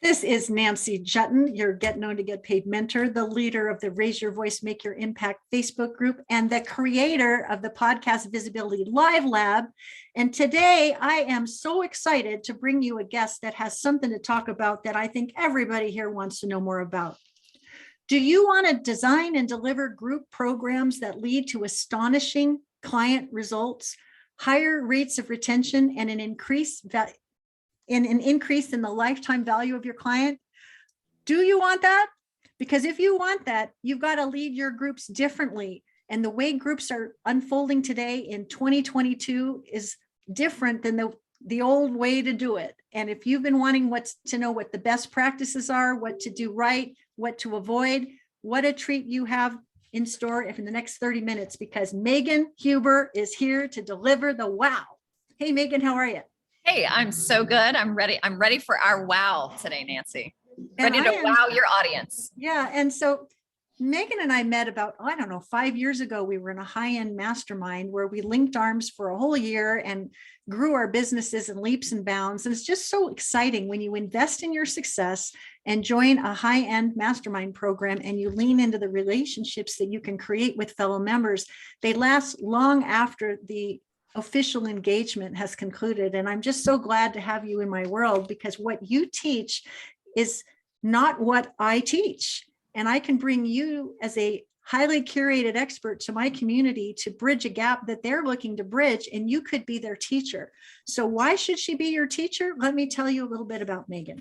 This is Nancy Juetten, your Get Known to Get Paid mentor, the leader of the Raise Your Voice, Make Your Impact Facebook group, and the creator of the Podcast Visibility Live Lab. And today I am so excited to bring you a guest that has something to talk about that I think everybody here wants to know more about. Do you want to design and deliver group programs that lead to astonishing client results, higher rates of retention, and an increase in the lifetime value of your client? Do you want that? Because if you want that, you've got to lead your groups differently. And the way groups are unfolding today in 2022 is different than the old way to do it. And if you've been wanting to know what the best practices are, what to do right, what to avoid, what a treat you have in store in the next 30 minutes, because Megan Huber is here to deliver the wow. Hey, Megan, how are you? Hey, I'm so good. I'm ready. I'm ready for our wow today, Nancy. And Ready to wow your audience. Yeah. And so Megan and I met about, 5 years ago. We were in a high-end mastermind where we linked arms for a whole year and grew our businesses in leaps and bounds. And it's just so exciting when you invest in your success and join a high-end mastermind program and you lean into the relationships that you can create with fellow members. They last long after the official engagement has concluded. And I'm just so glad to have you in my world, because what you teach is not what I teach. And I can bring you as a highly curated expert to my community to bridge a gap that they're looking to bridge, and you could be their teacher. So why should she be your teacher? Let me tell you a little bit about Megan.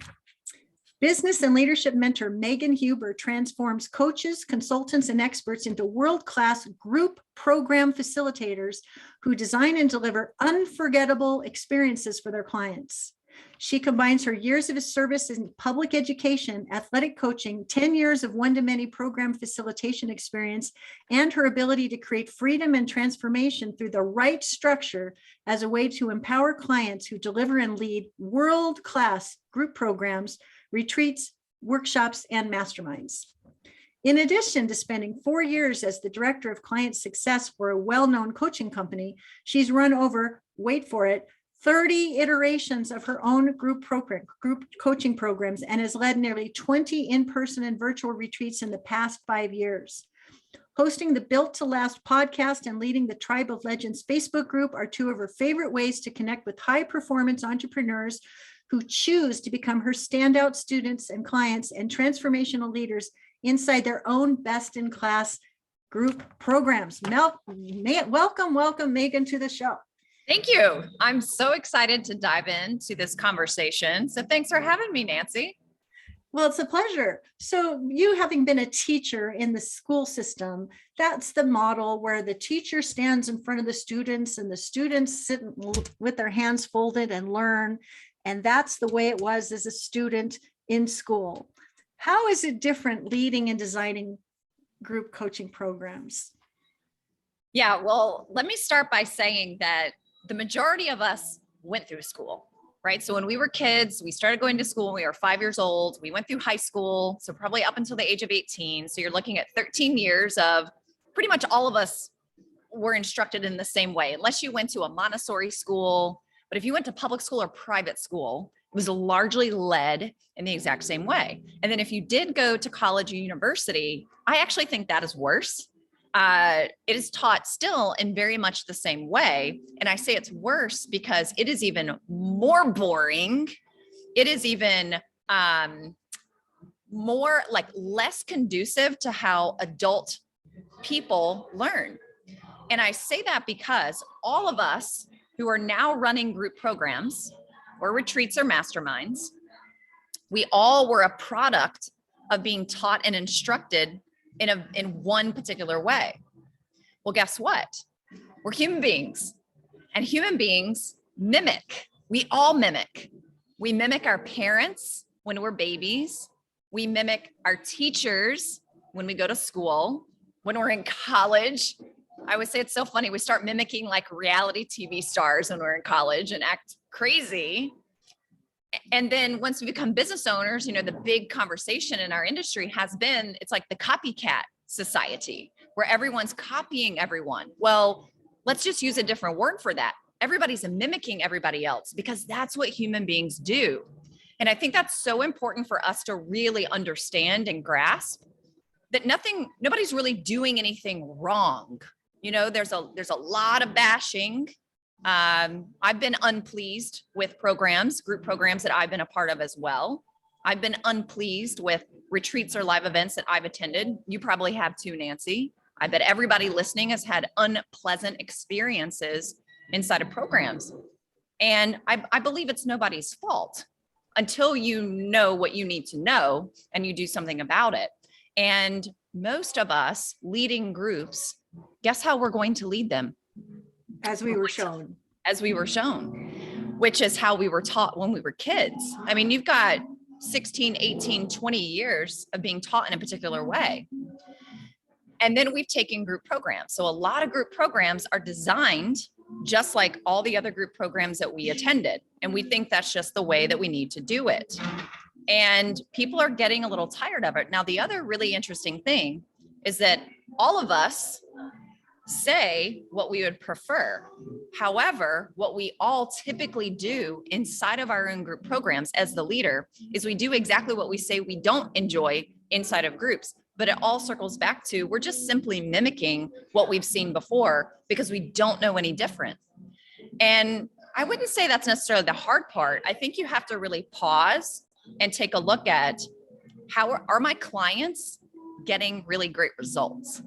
Business and leadership mentor Megan Huber transforms coaches, consultants, and experts into world-class group program facilitators who design and deliver unforgettable experiences for their clients. She combines her years of service in public education, athletic coaching, 10 years of one-to-many program facilitation experience, and her ability to create freedom and transformation through the right structure as a way to empower clients who deliver and lead world-class group programs, retreats, workshops, and masterminds. In addition to spending 4 years as the director of client success for a well-known coaching company, she's run over, wait for it, 30 iterations of her own group coaching programs, and has led nearly 20 in-person and virtual retreats in the past 5 years. Hosting the Built to Last podcast and leading the Tribe of Legends Facebook group are two of her favorite ways to connect with high-performance entrepreneurs who choose to become her standout students and clients and transformational leaders inside their own best-in-class group programs. Welcome, Megan, to the show. Thank you. I'm so excited to dive into this conversation. So thanks for having me, Nancy. Well, it's a pleasure. So you, having been a teacher in the school system, that's the model where the teacher stands in front of the students and the students sit with their hands folded and learn. And that's the way it was as a student in school. How is it different leading and designing group coaching programs? Yeah, well, let me start by saying that the majority of us went through school, right? So when we were kids, we started going to school when we were 5 years old. We went through high school, so probably up until the age of 18. So you're looking at 13 years of pretty much all of us were instructed in the same way, unless you went to a Montessori school. But if you went to public school or private school, it was largely led in the exact same way. And then if you did go to college or university, I actually think that is worse. It is taught still in very much the same way. And I say it's worse because it is even more boring. It is even more like less conducive to how adult people learn. And I say that because all of us who are now running group programs or retreats or masterminds, we all were a product of being taught and instructed in one particular way. Well, guess what? We're human beings, and human beings mimic. We all mimic. We mimic our parents when we're babies. We mimic our teachers when we go to school, when we're in college. I would say it's so funny. We start mimicking like reality TV stars when we're in college and act crazy. And then once we become business owners, the big conversation in our industry has been, it's like the copycat society where everyone's copying everyone. Well, let's just use a different word for that. Everybody's mimicking everybody else because that's what human beings do. And I think that's so important for us to really understand and grasp that nobody's really doing anything wrong. You know, there's a lot of bashing. I've been unpleased with group programs that I've been a part of as well. I've been unpleased with retreats or live events that I've attended. You probably have too, Nancy. I bet everybody listening has had unpleasant experiences inside of programs. And I believe it's nobody's fault until you know what you need to know and you do something about it. And most of us leading groups, guess how we're going to lead them? As we were shown. As we were shown, which is how we were taught when we were kids. I mean, you've got 16, 18, 20 years of being taught in a particular way. And then we've taken group programs. So a lot of group programs are designed just like all the other group programs that we attended. And we think that's just the way that we need to do it. And people are getting a little tired of it. Now, the other really interesting thing is that all of us say what we would prefer. However, what we all typically do inside of our own group programs as the leader is we do exactly what we say we don't enjoy inside of groups. But it all circles back to we're just simply mimicking what we've seen before because we don't know any different. And I wouldn't say that's necessarily the hard part. I think you have to really pause and take a look at how are my clients getting really great results?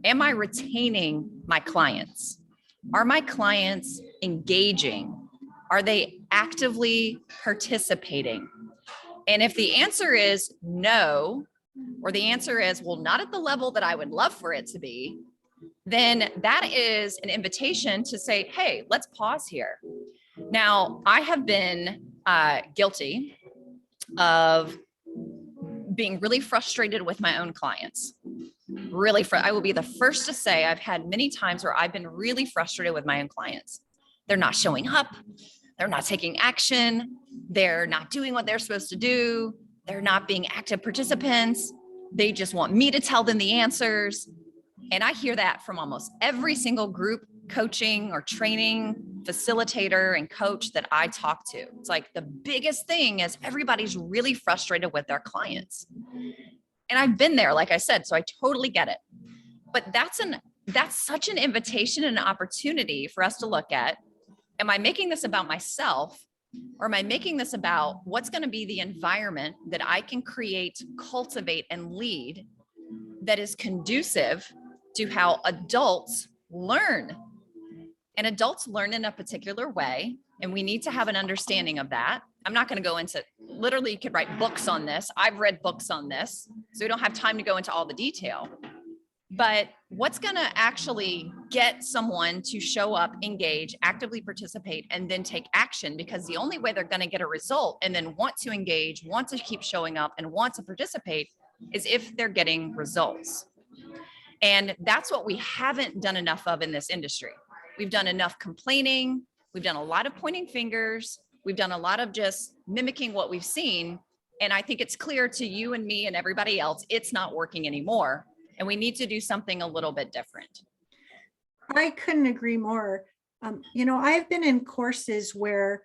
Am I retaining my clients? Are my clients engaging? Are they actively participating? And if the answer is no, or the answer is, well, not at the level that I would love for it to be, then that is an invitation to say, hey, let's pause here. Now, I have been guilty of being really frustrated with my own clients. I will be the first to say I've had many times where I've been really frustrated with my own clients. They're not showing up. They're not taking action. They're not doing what they're supposed to do. They're not being active participants. They just want me to tell them the answers. And I hear that from almost every single group coaching or training facilitator and coach that I talk to. It's like the biggest thing is everybody's really frustrated with their clients. And I've been there, like I said, so I totally get it. But that's such an invitation and an opportunity for us to look at, am I making this about myself? Or am I making this about what's going to be the environment that I can create, cultivate, and lead that is conducive to how adults learn? And adults learn in a particular way, and we need to have an understanding of that. I'm not going to go into, literally, you could write books on this. I've read books on this, so we don't have time to go into all the detail. But what's going to actually get someone to show up, engage, actively participate, and then take action? Because the only way they're going to get a result and then want to engage, want to keep showing up, and want to participate is if they're getting results. And that's what we haven't done enough of in this industry. We've done enough complaining. We've done a lot of pointing fingers. We've done a lot of just mimicking what we've seen. And I think it's clear to you and me and everybody else, it's not working anymore. And we need to do something a little bit different. I couldn't agree more. I've been in courses where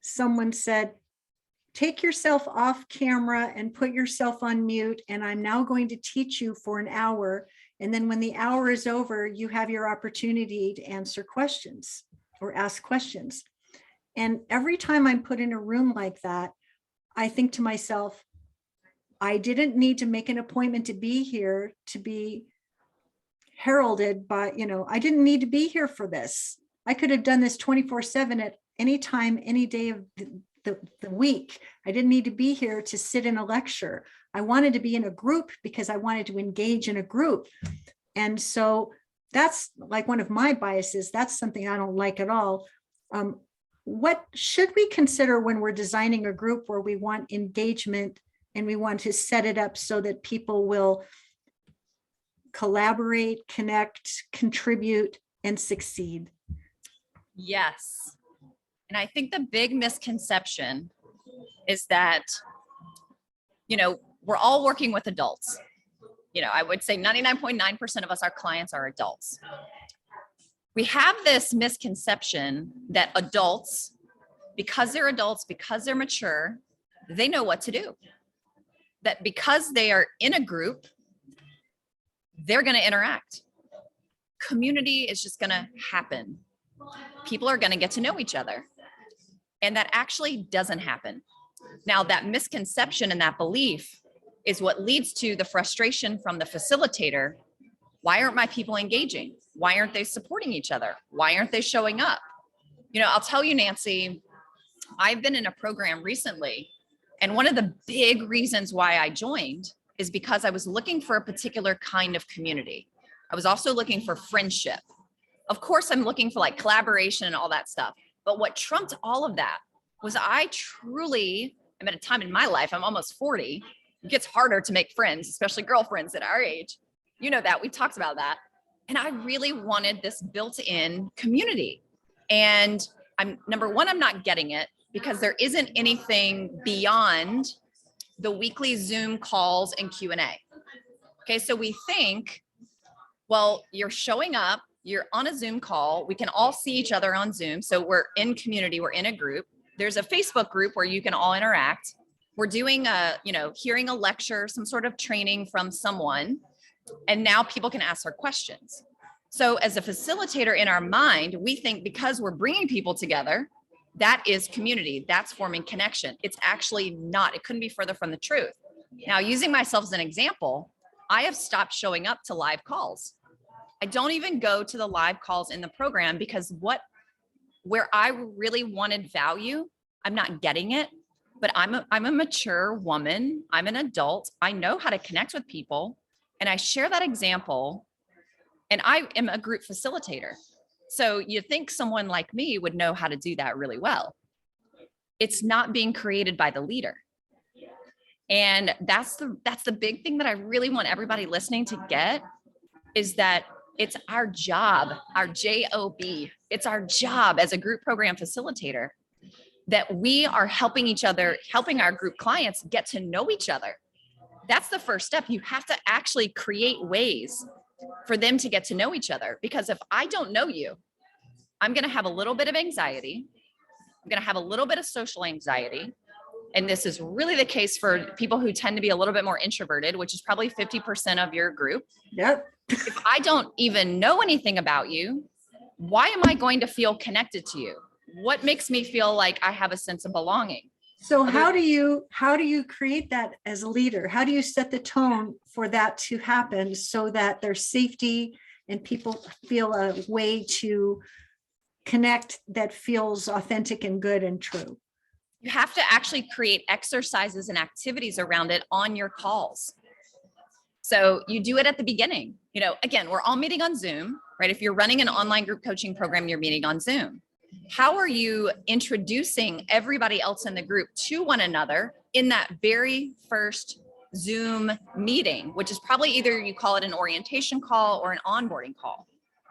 someone said, take yourself off camera and put yourself on mute. And I'm now going to teach you for an hour. And then when the hour is over, you have your opportunity to answer questions or ask questions. And every time I'm put in a room like that, I think to myself, I didn't need to make an appointment to be here, to be heralded by, I didn't need to be here for this. I could have done this 24/7 at any time, any day of the week. I didn't need to be here to sit in a lecture. I wanted to be in a group because I wanted to engage in a group. And so that's like one of my biases. That's something I don't like at all. What should we consider when we're designing a group where we want engagement and we want to set it up so that people will collaborate, connect, contribute, and succeed? Yes. And I think the big misconception is that, we're all working with adults. I would say 99.9% of us, our clients are adults. We have this misconception that adults, because they're mature, they know what to do. That because they are in a group, they're going to interact. Community is just going to happen. People are going to get to know each other. And that actually doesn't happen. Now, that misconception and that belief is what leads to the frustration from the facilitator. Why aren't my people engaging? Why aren't they supporting each other? Why aren't they showing up? You know, I'll tell you, Nancy, I've been in a program recently, and one of the big reasons why I joined is because I was looking for a particular kind of community. I was also looking for friendship. Of course, I'm looking for like collaboration and all that stuff. But what trumped all of that was I'm at a time in my life, I'm almost 40. It gets harder to make friends, especially girlfriends at our age. You know that, we talked about that. And I really wanted this built-in community. And number one, I'm not getting it because there isn't anything beyond the weekly Zoom calls and Q&A. Okay, so we think, well, you're showing up, you're on a Zoom call, we can all see each other on Zoom. So we're in community, we're in a group. There's a Facebook group where you can all interact. We're doing hearing a lecture, some sort of training from someone, and now people can ask their questions. So as a facilitator in our mind, we think because we're bringing people together, that is community, that's forming connection. It's actually not, it couldn't be further from the truth. Now, using myself as an example, I have stopped showing up to live calls. I don't even go to the live calls in the program because where I really wanted value, I'm not getting it, but I'm a mature woman. I'm an adult. I know how to connect with people, and I share that example, and I am a group facilitator. So you think someone like me would know how to do that really well. It's not being created by the leader. And that's the big thing that I really want everybody listening to get, is that it's our job, our job. It's our job as a group program facilitator that we are helping each other, helping our group clients get to know each other. That's the first step. You have to actually create ways for them to get to know each other. Because if I don't know you, I'm going to have a little bit of anxiety. I'm going to have a little bit of social anxiety. And this is really the case for people who tend to be a little bit more introverted, which is probably 50% of your group. Yep. If I don't even know anything about you, why am I going to feel connected to you? What makes me feel like I have a sense of belonging? So how do you create that as a leader? How do you set the tone for that to happen so that there's safety and people feel a way to connect that feels authentic and good and true? You have to actually create exercises and activities around it on your calls. So you do it at the beginning. You know, again, we're all meeting on Zoom, right? If you're running an online group coaching program, you're meeting on Zoom. How are you introducing everybody else in the group to one another in that very first Zoom meeting, which is probably either you call it an orientation call or an onboarding call?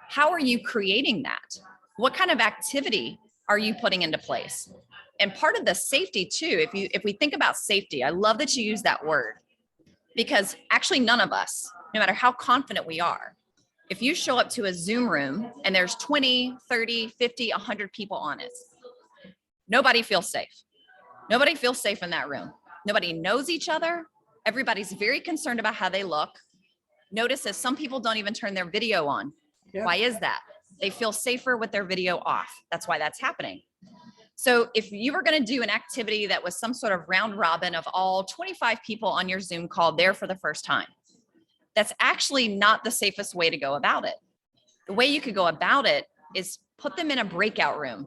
How are you creating that? What kind of activity are you putting into place? And part of the safety too, if we think about safety, I love that you use that word, because actually none of us, no matter how confident we are, if you show up to a Zoom room and there's 20, 30, 50, 100 people on it, nobody feels safe. Nobody feels safe in that room. Nobody knows each other. Everybody's very concerned about how they look. Notice that some people don't even turn their video on. Yep. Why is that? They feel safer with their video off. That's why that's happening. So if you were going to do an activity that was some sort of round robin of all 25 people on your Zoom call there for the first time, that's actually not the safest way to go about it. The way you could go about it is put them in a breakout room,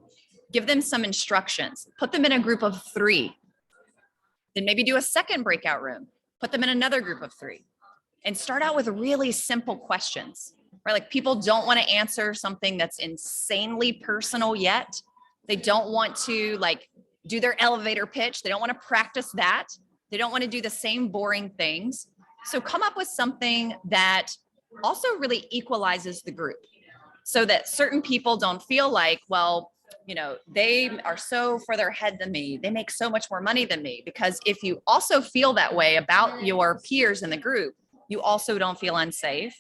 give them some instructions, put them in a group of 3, then maybe do a second breakout room, put them in another group of 3, and start out with really simple questions, right? Like, people don't want to answer something that's insanely personal yet. They don't want to do their elevator pitch. They don't want to practice that. They don't want to do the same boring things. So come up with something that also really equalizes the group so that certain people don't feel like, well, you know, they are so further ahead than me. They make so much more money than me. Because if you also feel that way about your peers in the group, you also don't feel unsafe.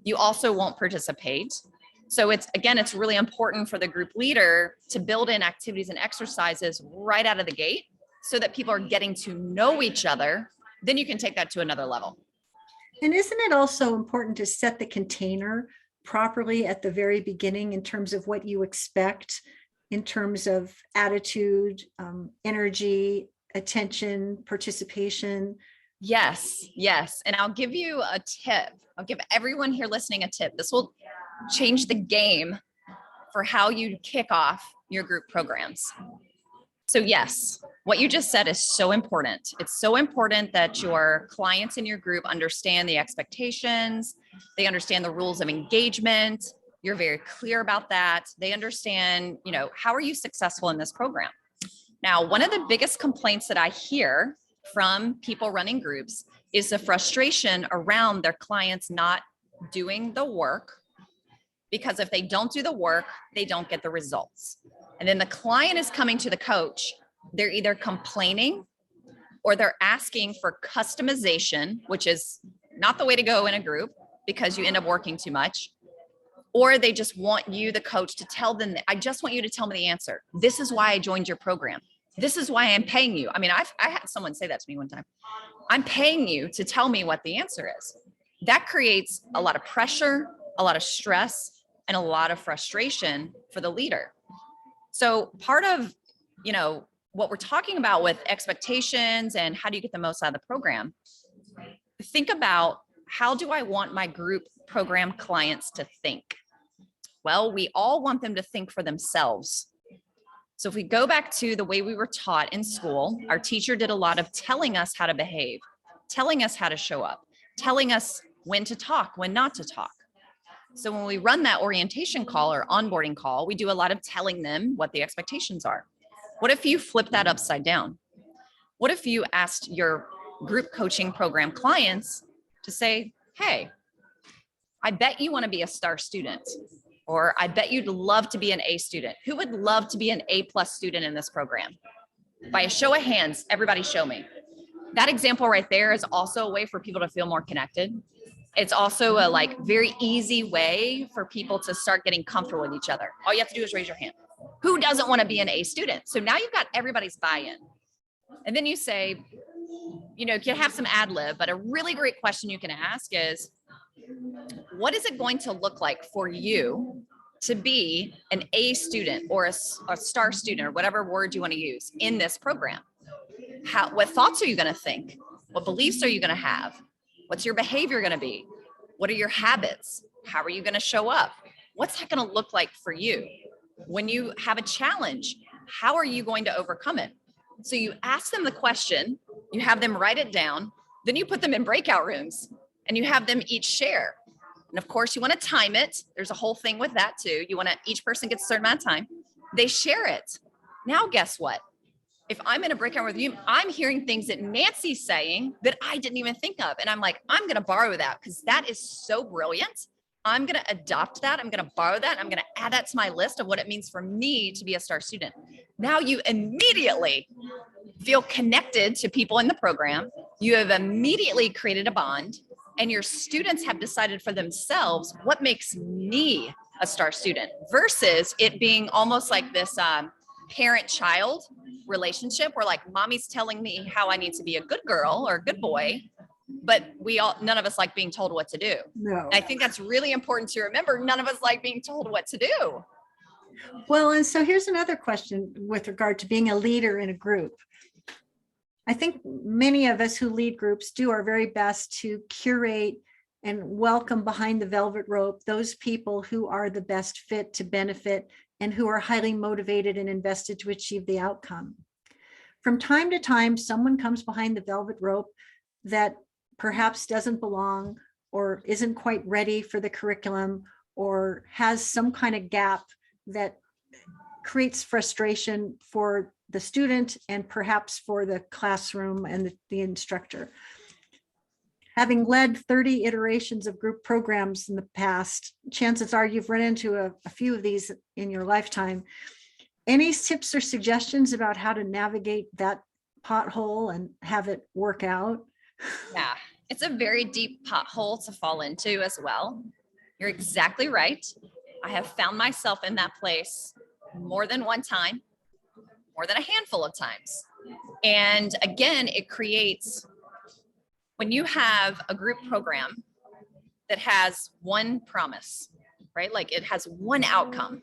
You also won't participate. So it's really important for the group leader to build in activities and exercises right out of the gate so that people are getting to know each other, then you can take that to another level. And isn't it also important to set the container properly at the very beginning in terms of what you expect, in terms of attitude, energy, attention, participation? Yes, yes. And I'll give you a tip. I'll give everyone here listening a tip. This will change the game for how you kick off your group programs. So yes, what you just said is so important. It's so important that your clients in your group understand the expectations. They understand the rules of engagement. You're very clear about that. They understand, how are you successful in this program? Now, one of the biggest complaints that I hear from people running groups is the frustration around their clients not doing the work, because if they don't do the work, they don't get the results. And then the client is coming to the coach. They're either complaining or they're asking for customization, which is not the way to go in a group because you end up working too much. Or they just want you, the coach, to tell them, I just want you to tell me the answer. This is why I joined your program. This is why I'm paying you. I mean, I had someone say that to me one time. I'm paying you to tell me what the answer is. That creates a lot of pressure, a lot of stress, and a lot of frustration for the leader. So part of, what we're talking about with expectations and how do you get the most out of the program, think about, how do I want my group program clients to think? Well, we all want them to think for themselves. So if we go back to the way we were taught in school, our teacher did a lot of telling us how to behave, telling us how to show up, telling us when to talk, when not to talk. So when we run that orientation call or onboarding call, we do a lot of telling them what the expectations are. What if you flip that upside down? What if you asked your group coaching program clients to say, hey, I bet you want to be a star student, or I bet you'd love to be an A student. Who would love to be an A+ student in this program? By a show of hands, everybody show me. That example right there is also a way for people to feel more connected. It's also a very easy way for people to start getting comfortable with each other. All you have to do is raise your hand. Who doesn't want to be an A student? So now you've got everybody's buy-in. And then you say, you can have some ad lib, but a really great question you can ask is, what is it going to look like for you to be an A student or a star student, or whatever word you want to use in this program? What thoughts are you going to think? What beliefs are you going to have? What's your behavior going to be? What are your habits? How are you going to show up? What's that going to look like for you? When you have a challenge, how are you going to overcome it? So you ask them the question, you have them write it down, then you put them in breakout rooms and you have them each share. And of course, you want to time it. There's a whole thing with that too. Each person gets a certain amount of time. They share it. Now, guess what? If I'm in a breakout with you, I'm hearing things that Nancy's saying that I didn't even think of. And I'm like, I'm going to borrow that because that is so brilliant. I'm going to adopt that. I'm going to borrow that. I'm going to add that to my list of what it means for me to be a star student. Now you immediately feel connected to people in the program. You have immediately created a bond, and your students have decided for themselves what makes me a star student, versus it being almost like this parent-child relationship where mommy's telling me how I need to be a good girl or a good boy, but none of us like being told what to do. No. I think that's really important to remember. None of us like being told what to do. Well, and so here's another question with regard to being a leader in a group. I think many of us who lead groups do our very best to curate and welcome behind the velvet rope those people who are the best fit to benefit and who are highly motivated and invested to achieve the outcome. From time to time, someone comes behind the velvet rope that perhaps doesn't belong or isn't quite ready for the curriculum or has some kind of gap that creates frustration for the student and perhaps for the classroom and the instructor. Having led 30 iterations of group programs in the past, chances are you've run into a few of these in your lifetime. Any tips or suggestions about how to navigate that pothole and have it work out? Yeah, it's a very deep pothole to fall into as well. You're exactly right. I have found myself in that place more than one time, more than a handful of times. And again, it creates, when you have a group program that has one promise, right? Like it has one outcome.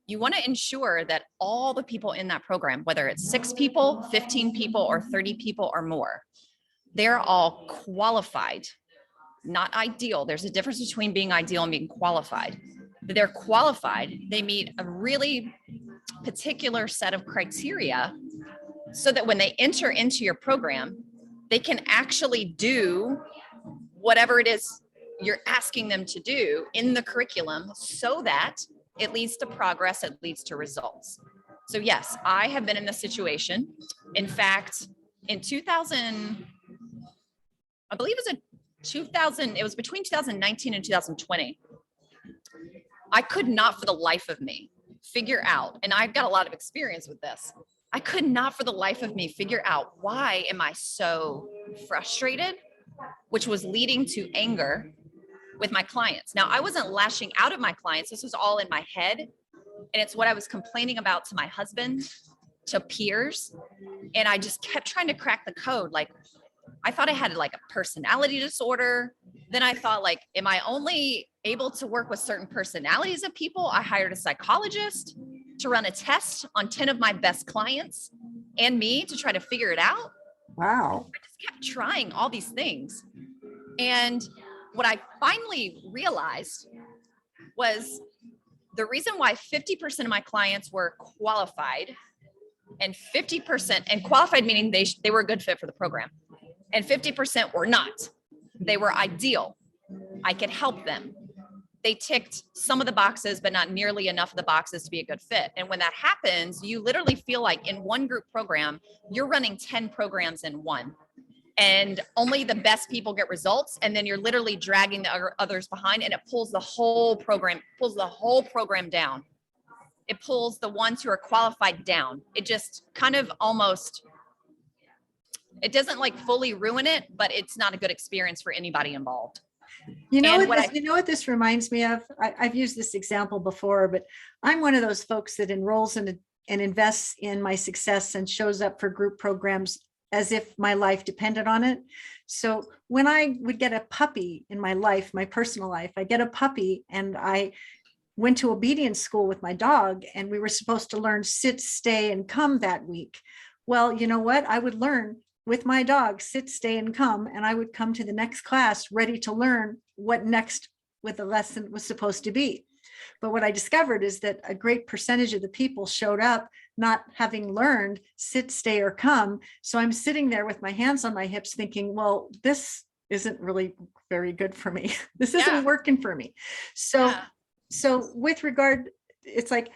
You want to ensure that all the people in that program, whether it's 6 people, 15 people, or 30 people or more, they're all qualified, not ideal. There's a difference between being ideal and being qualified. They're qualified. They meet a really particular set of criteria so that when they enter into your program, they can actually do whatever it is you're asking them to do in the curriculum so that it leads to progress, it leads to results. So yes, I have been in this situation. In fact, in 2000, I believe it was between 2019 and 2020. I could not for the life of me figure out, and I've got a lot of experience with this. I could not for the life of me figure out why am I so frustrated, which was leading to anger with my clients. Now, I wasn't lashing out at my clients. This was all in my head. And it's what I was complaining about to my husband, to peers. And I just kept trying to crack the code. Like, I thought I had like a personality disorder. Then I thought, like, am I only able to work with certain personalities of people? I hired a psychologist to run a test on 10 of my best clients and me to try to figure it out. Wow. I just kept trying all these things. And what I finally realized was the reason why 50% of my clients were qualified and 50%, and qualified meaning they were a good fit for the program, and 50% were not. They were ideal. I could help them. They ticked some of the boxes, but not nearly enough of the boxes to be a good fit. And when that happens, you literally feel like in one group program, you're running 10 programs in one. And only the best people get results. And then you're literally dragging the others behind, and it pulls the whole program down. It pulls the ones who are qualified down. It just kind of almost, it doesn't like fully ruin it, but it's not a good experience for anybody involved. You know what this reminds me of? I've used this example before, but I'm one of those folks that enrolls and invests in my success and shows up for group programs as if my life depended on it. So when I would get a puppy in my life, my personal life, I get a puppy, and I went to obedience school with my dog, and we were supposed to learn sit, stay, and come that week. Well, you know what? I would learn with my dog, sit, stay, and come, and I would come to the next class ready to learn what next with the lesson was supposed to be. But what I discovered is that a great percentage of the people showed up not having learned sit, stay, or come. So I'm sitting there with my hands on my hips thinking, well, this isn't really very good for me. This isn't working for me. So with regard, it's like,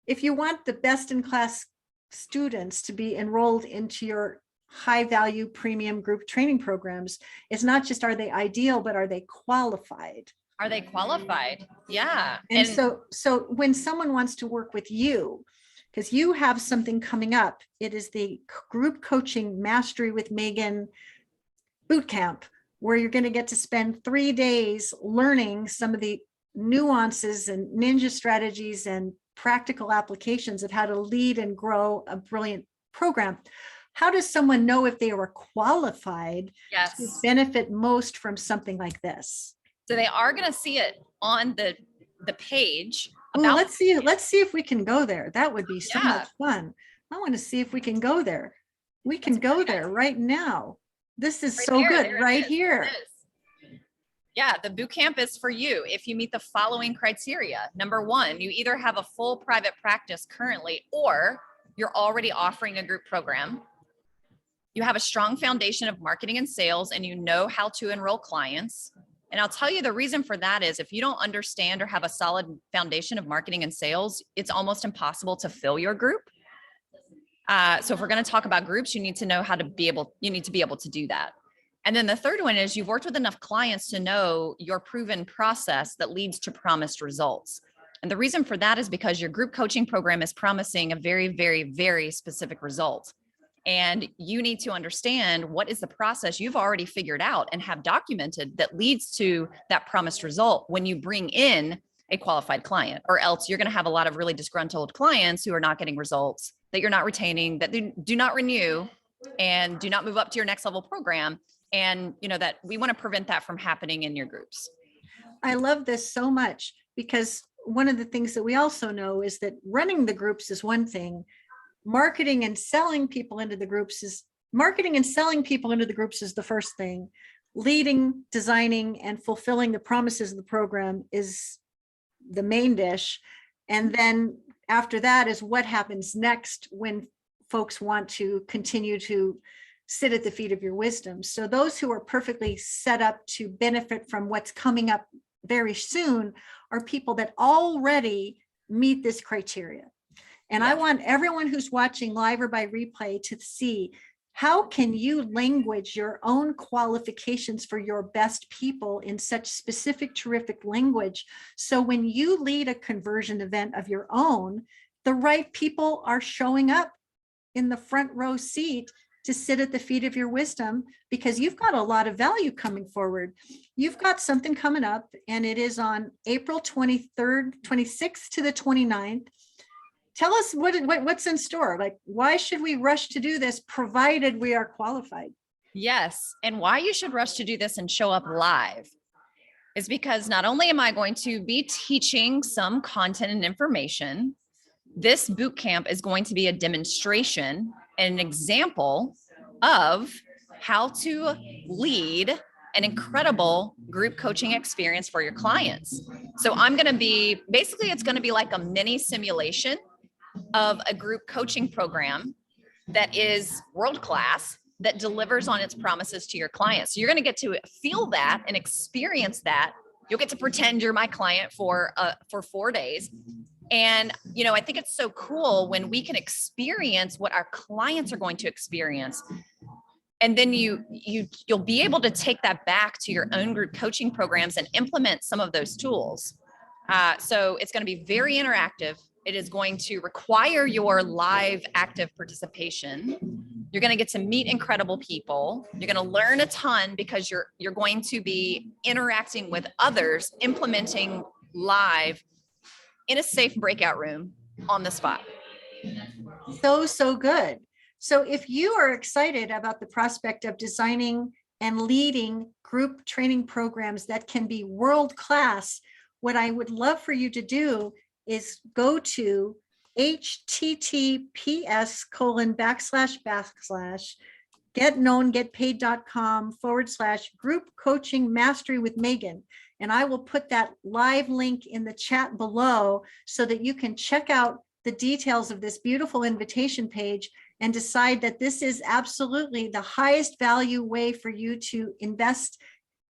if you want the best in class students to be enrolled into your high value premium group training programs, it's not just, are they ideal, but are they qualified? Are they qualified? Yeah. And so when someone wants to work with you, because you have something coming up, it is the group coaching Mastery with Megan bootcamp, where you're going to get to spend 3 days learning some of the nuances and ninja strategies and practical applications of how to lead and grow a brilliant program. How does someone know if they are qualified to benefit most from something like this? So they are going to see it on the page. Let's see if we can go there. That would be so much fun. I want to see if we can go there. We can go there right now. This is so good right here. Yeah, the boot camp is for you if you meet the following criteria. Number 1, you either have a full private practice currently, or you're already offering a group program. You have a strong foundation of marketing and sales, and you know how to enroll clients. And I'll tell you the reason for that is, if you don't understand or have a solid foundation of marketing and sales, it's almost impossible to fill your group. So if we're going to talk about groups, you need to know how to be able to do that. And then the third one is, you've worked with enough clients to know your proven process that leads to promised results. And the reason for that is because your group coaching program is promising a very, very, very specific result. And you need to understand what is the process you've already figured out and have documented that leads to that promised result when you bring in a qualified client, or else you're going to have a lot of really disgruntled clients who are not getting results that you're not retaining, that do not renew and do not move up to your next level program. And, that we want to prevent that from happening in your groups. I love this so much, because one of the things that we also know is that running the groups is one thing. Marketing and selling people into the groups is the first thing. Leading, designing, and fulfilling the promises of the program is the main dish. And then after that is what happens next when folks want to continue to sit at the feet of your wisdom. So those who are perfectly set up to benefit from what's coming up very soon are people that already meet this criteria. And I want everyone who's watching live or by replay to see, how can you language your own qualifications for your best people in such specific, terrific language? So when you lead a conversion event of your own, the right people are showing up in the front row seat to sit at the feet of your wisdom, because you've got a lot of value coming forward. You've got something coming up, and it is on April 23rd, 26th to the 29th. Tell us what's in store. Like, why should we rush to do this, provided we are qualified? Yes. And why you should rush to do this and show up live is because not only am I going to be teaching some content and information, this boot camp is going to be a demonstration and an example of how to lead an incredible group coaching experience for your clients. So I'm going to be, basically, it's going to be like a mini simulation of a group coaching program that is world-class, that delivers on its promises to your clients. So you're going to get to feel that and experience that. You'll get to pretend you're my client for 4 days. And, I think it's so cool when we can experience what our clients are going to experience. And then you'll be able to take that back to your own group coaching programs and implement some of those tools. So it's going to be very interactive. It is going to require your live active participation. You're going to get to meet incredible people. You're going to learn a ton, because you're going to be interacting with others, implementing live in a safe breakout room on the spot. So good. So if you are excited about the prospect of designing and leading group training programs that can be world-class, what I would love for you to do is go to https:// group coaching mastery with Megan. And I will put that live link in the chat below so that you can check out the details of this beautiful invitation page and decide that this is absolutely the highest value way for you to invest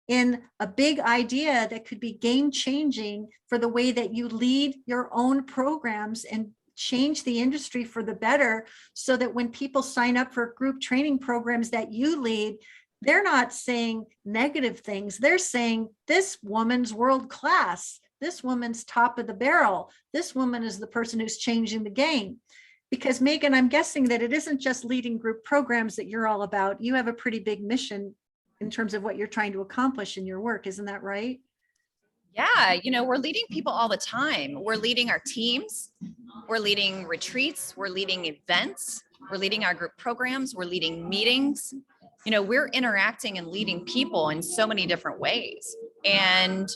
in a big idea that could be game changing for the way that you lead your own programs and change the industry for the better, so that when people sign up for group training programs that you lead, they're not saying negative things. They're saying, this woman's world class. This woman's top of the barrel. This woman is the person who's changing the game. Because Megan, I'm guessing that it isn't just leading group programs that you're all about. You have a pretty big mission in terms of what you're trying to accomplish in your work. Isn't that right? Yeah. We're leading people all the time. We're leading our teams. We're leading retreats. We're leading events. We're leading our group programs. We're leading meetings. We're interacting and leading people in so many different ways. And,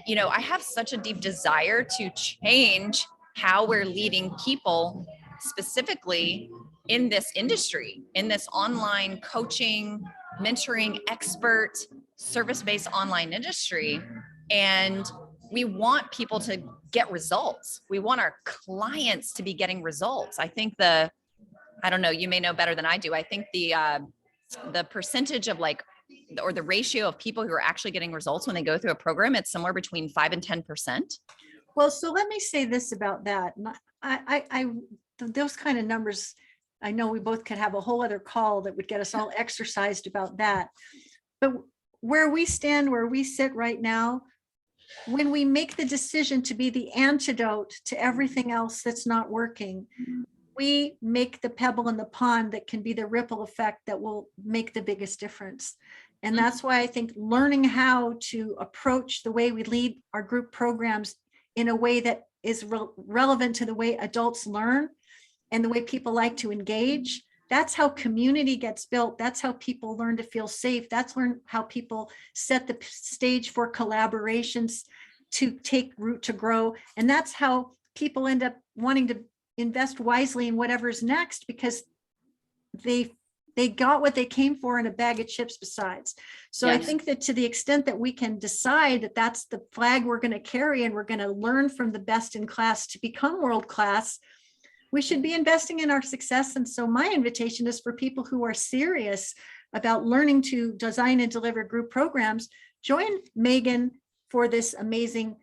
I have such a deep desire to change how we're leading people, specifically in this industry, in this online coaching, mentoring, expert, service-based online industry. And we want people to get results. We want our clients to be getting results. I think I don't know, you may know better than I do. I think the percentage of or the ratio of people who are actually getting results when they go through a program, it's somewhere between 5 and 10%. Well, so let me say this about that. Those kind of numbers, I know we both could have a whole other call that would get us all exercised about that. But where we stand, where we sit right now, when we make the decision to be the antidote to everything else that's not working, we make the pebble in the pond that can be the ripple effect that will make the biggest difference. And that's why I think learning how to approach the way we lead our group programs in a way that is relevant to the way adults learn and the way people like to engage. That's how community gets built. That's how people learn to feel safe. That's how people set the stage for collaborations to take root, to grow. And that's how people end up wanting to invest wisely in whatever's next, because they got what they came for in a bag of chips besides. So yes. I think that to the extent that we can decide that that's the flag we're going to carry, and we're going to learn from the best in class to become world class, we should be investing in our success. And so my invitation is for people who are serious about learning to design and deliver group programs, join Megan for this amazing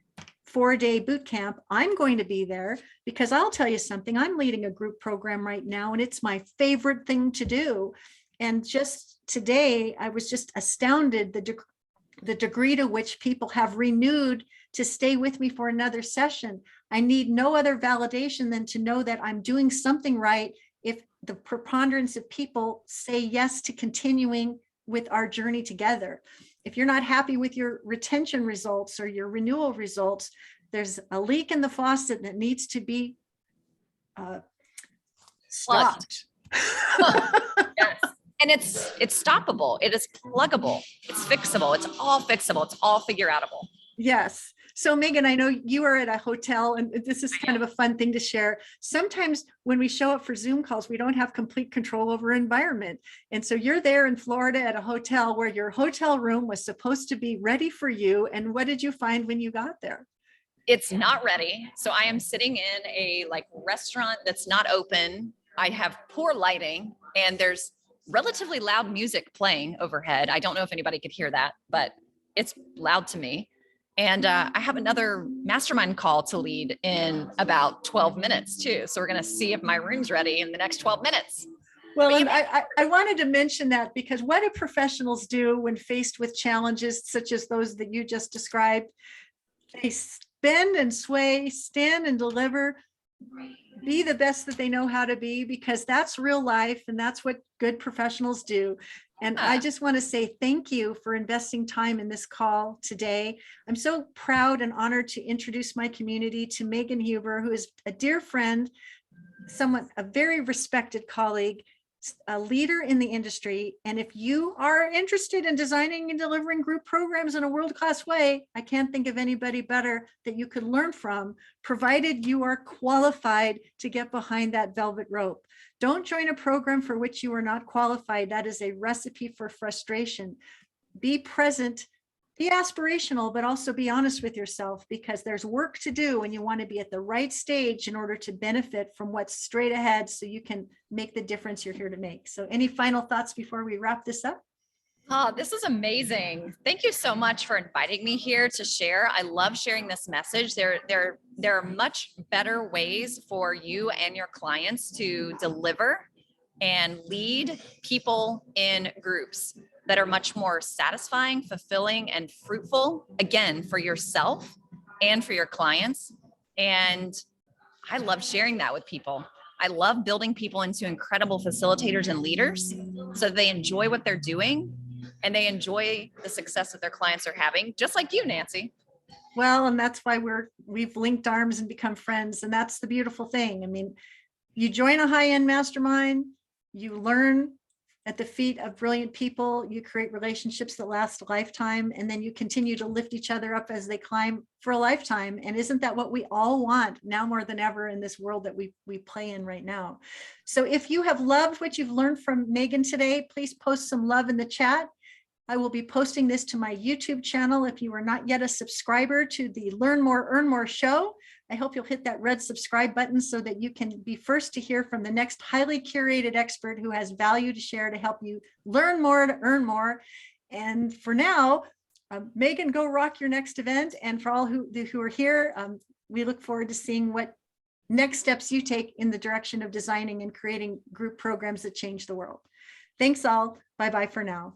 4-day boot camp. I'm going to be there because I'll tell you something, I'm leading a group program right now, and it's my favorite thing to do. And just today, I was just astounded the degree to which people have renewed to stay with me for another session. I need no other validation than to know that I'm doing something right if the preponderance of people say yes to continuing with our journey together. If you're not happy with your retention results or your renewal results, there's a leak in the faucet that needs to be stopped. Yes. And it's stoppable. It is pluggable. It's fixable. It's all fixable. It's all figure outable. Yes. So Megan, I know you are at a hotel, and this is kind of a fun thing to share. Sometimes when we show up for Zoom calls, we don't have complete control over environment. And so you're there in Florida at a hotel where your hotel room was supposed to be ready for you. And what did you find when you got there? It's not ready. So I am sitting in a restaurant that's not open. I have poor lighting, and there's relatively loud music playing overhead. I don't know if anybody could hear that, but it's loud to me. And I have another mastermind call to lead in about 12 minutes too. So we're going to see if my room's ready in the next 12 minutes. Well, and I wanted to mention that because what do professionals do when faced with challenges such as those that you just described? They bend and sway, stand and deliver, be the best that they know how to be, because that's real life and that's what good professionals do. And I just want to say thank you for investing time in this call today. I'm so proud and honored to introduce my community to Megan Huber, who is a dear friend, a very respected colleague, a leader in the industry. And if you are interested in designing and delivering group programs in a world-class way, I can't think of anybody better that you could learn from, provided you are qualified to get behind that velvet rope. Don't join a program for which you are not qualified. That is a recipe for frustration. Be present, be aspirational, but also be honest with yourself, because there's work to do and you want to be at the right stage in order to benefit from what's straight ahead so you can make the difference you're here to make. So any final thoughts before we wrap this up? Oh, this is amazing. Thank you so much for inviting me here to share. I love sharing this message. There are much better ways for you and your clients to deliver and lead people in groups that are much more satisfying, fulfilling, and fruitful, again, for yourself and for your clients. And I love sharing that with people. I love building people into incredible facilitators and leaders so they enjoy what they're doing and they enjoy the success that their clients are having, just like you, Nancy. Well, and that's why we've linked arms and become friends. And that's the beautiful thing. I mean, you join a high-end mastermind, you learn at the feet of brilliant people, you create relationships that last a lifetime, and then you continue to lift each other up as they climb for a lifetime. And isn't that what we all want now more than ever in this world that we play in right now? So if you have loved what you've learned from Megan today, please post some love in the chat. I will be posting this to my YouTube channel. If you are not yet a subscriber to the Learn More, Earn More show, I hope you'll hit that red subscribe button so that you can be first to hear from the next highly curated expert who has value to share to help you learn more, to earn more. And for now, Megan, go rock your next event. And for all who are here, we look forward to seeing what next steps you take in the direction of designing and creating group programs that change the world. Thanks all. Bye-bye for now.